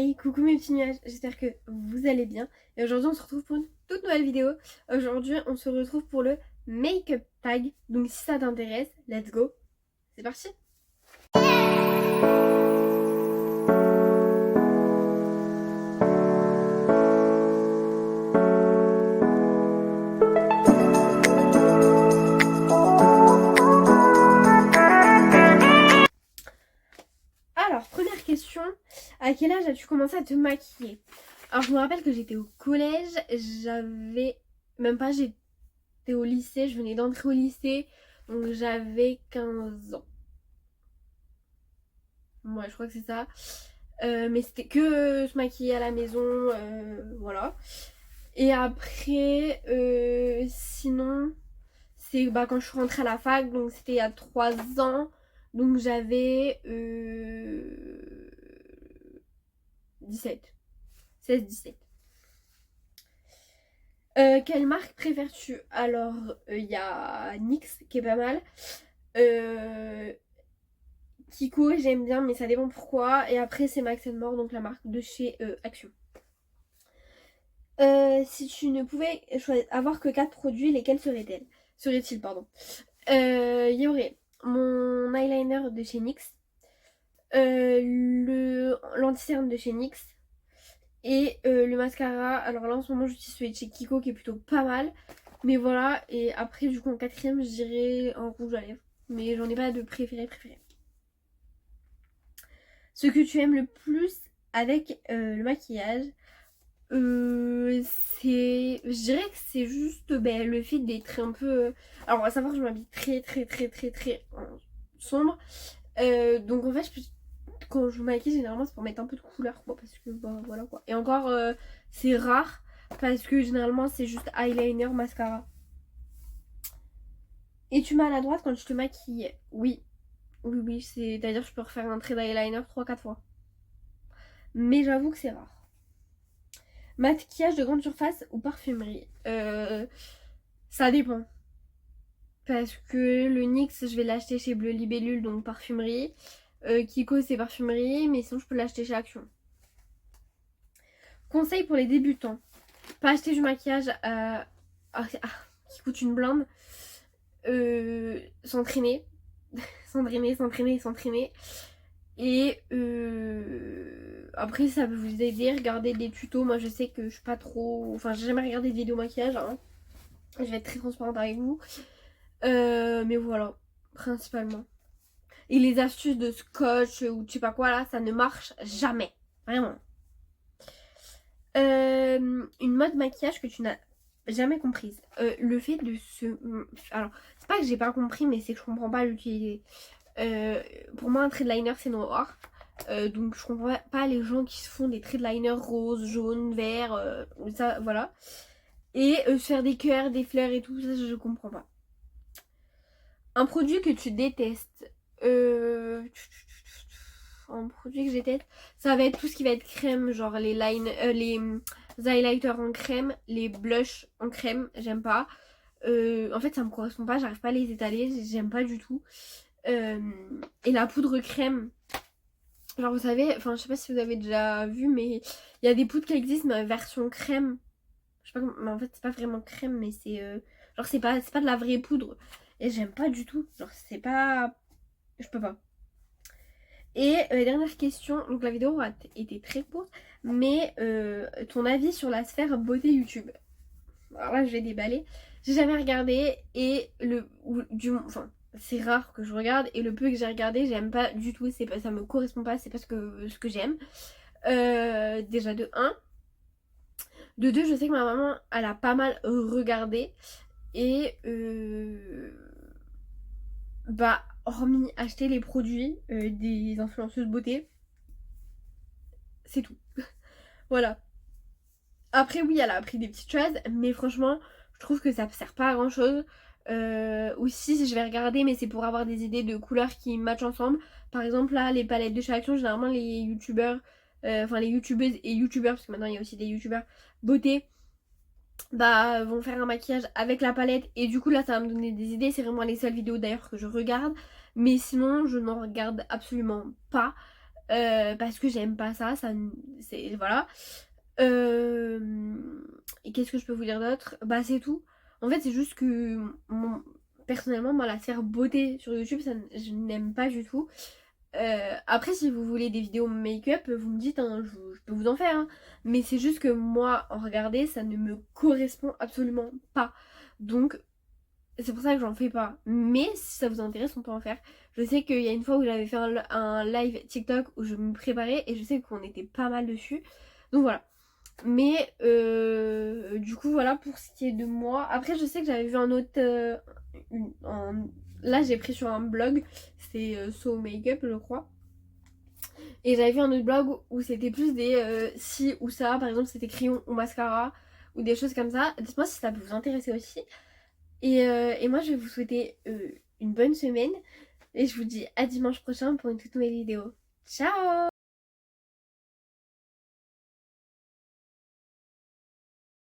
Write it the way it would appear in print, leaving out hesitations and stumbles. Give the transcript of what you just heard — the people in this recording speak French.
Hi, coucou mes petits nuages, j'espère que vous allez bien. Et aujourd'hui on se retrouve pour une toute nouvelle vidéo. Aujourd'hui on se retrouve pour le make-up tag. Donc si ça t'intéresse, let's go. C'est parti. Alors, première question, à quel âge as-tu commencé à te maquiller? Alors je me rappelle que j'étais au collège, j'étais au lycée, je venais d'entrer au lycée, donc j'avais 15 ans. Ouais, je crois que c'est ça. Mais c'était que se maquiller à la maison, voilà. Et après, sinon, c'est quand je suis rentrée à la fac, donc c'était il y a 3 ans. Donc j'avais 17. 16-17. Quelle marque préfères-tu? Alors, il y a NYX qui est pas mal. Kiko, j'aime bien, mais ça dépend pourquoi. Et après, c'est Max More, donc la marque de chez Action. Si tu ne pouvais avoir que 4 produits, lesquels seraient-ils, pardon. Il y aurait mon eyeliner de chez NYX, l'anti-cerne de chez NYX et le mascara. Alors là en ce moment j'utilise celui de chez Kiko qui est plutôt pas mal. Mais voilà, et après du coup en quatrième je dirais un rouge à lèvres. Mais j'en ai pas de préféré. Ce que tu aimes le plus avec le maquillage, je dirais que c'est juste le fait d'être un peu. Alors, on va savoir que je m'habille très sombre. Donc, en fait, quand je me maquille, généralement, c'est pour mettre un peu de couleur, quoi. Parce que, bah, voilà, quoi. Et encore, c'est rare. Parce que généralement, c'est juste eyeliner, mascara. Es-tu maladroite quand je te maquille? Oui. Oui, c'est-à-dire que je peux refaire un trait d'eyeliner 3-4 fois. Mais j'avoue que c'est rare. Maquillage de grande surface ou parfumerie? Ça dépend. Parce que le NYX, je vais l'acheter chez Bleu Libellule, donc parfumerie. Kiko, c'est parfumerie, mais sinon je peux l'acheter chez Action. Conseil pour les débutants. Pas acheter du maquillage qui coûte une blinde. S'entraîner. s'entraîner. Et après, ça peut vous aider. Regardez des tutos. Moi, je sais que je suis pas trop. Enfin, j'ai jamais regardé de vidéo maquillage. Hein. Je vais être très transparente avec vous. Mais voilà, principalement. Et les astuces de scotch ou je sais pas quoi là, ça ne marche jamais. Vraiment. Une mode maquillage que tu n'as jamais comprise. Le fait de se. Alors, c'est pas que j'ai pas compris, mais c'est que je comprends pas l'utiliser. Pour moi, un trait de liner c'est noir. Donc je comprends pas les gens qui se font des traits de liner rose, jaune, vert, ça voilà. Et faire des cœurs, des fleurs et tout, ça je comprends pas. Un produit que tu détestes. Un produit que je déteste, ça va être tout ce qui va être crème, genre les highlighters en crème, les blushs en crème, j'aime pas. En fait ça me correspond pas, j'arrive pas à les étaler, j'aime pas du tout. Et la poudre crème, genre vous savez, enfin je sais pas si vous avez déjà vu, mais il y a des poudres qui existent mais version crème. Je sais pas, mais en fait c'est pas vraiment crème, mais c'est genre c'est pas de la vraie poudre. Et j'aime pas du tout, genre c'est pas, je peux pas. Et dernière question, donc la vidéo a été très courte, mais ton avis sur la sphère beauté YouTube. Alors là je vais déballer, j'ai jamais regardé et enfin c'est rare que je regarde et le peu que j'ai regardé j'aime pas du tout, ça me correspond pas, c'est pas ce que j'aime. Déjà de 1. De 2, je sais que ma maman elle a pas mal regardé et bah hormis acheter les produits des influenceuses beauté, c'est tout. Voilà. Après oui elle a appris des petites choses, mais franchement je trouve que ça sert pas à grand chose. Aussi je vais regarder, mais c'est pour avoir des idées de couleurs qui matchent ensemble. Par exemple là les palettes de chez Action, généralement les youtubeurs, enfin les youtubeuses et youtubeurs, parce que maintenant il y a aussi des youtubeurs beauté, bah vont faire un maquillage avec la palette et du coup là ça va me donner des idées. C'est vraiment les seules vidéos d'ailleurs que je regarde, mais sinon je n'en regarde absolument pas. parce que j'aime pas ça, c'est voilà. Et qu'est-ce que je peux vous dire d'autre? Bah c'est tout. En fait c'est juste que personnellement moi la sphère beauté sur YouTube je n'aime pas du tout. Après si vous voulez des vidéos make-up vous me dites hein, je peux vous en faire hein. Mais c'est juste que moi en regarder ça ne me correspond absolument pas. Donc c'est pour ça que j'en fais pas. Mais si ça vous intéresse, on peut en faire. Je sais qu'il y a une fois où j'avais fait un live TikTok où je me préparais et je sais qu'on était pas mal dessus. Donc voilà. Mais du coup voilà pour ce qui est de moi. Après je sais que j'avais vu un autre... Là j'ai pris sur un blog. C'est So Makeup je crois. Et j'avais vu un autre blog où c'était plus des si ou ça. Par exemple c'était crayon ou mascara. Ou des choses comme ça. Dites-moi si ça peut vous intéresser aussi. Et moi, je vais vous souhaiter une bonne semaine. Et je vous dis à dimanche prochain pour une toute nouvelle vidéo. Ciao!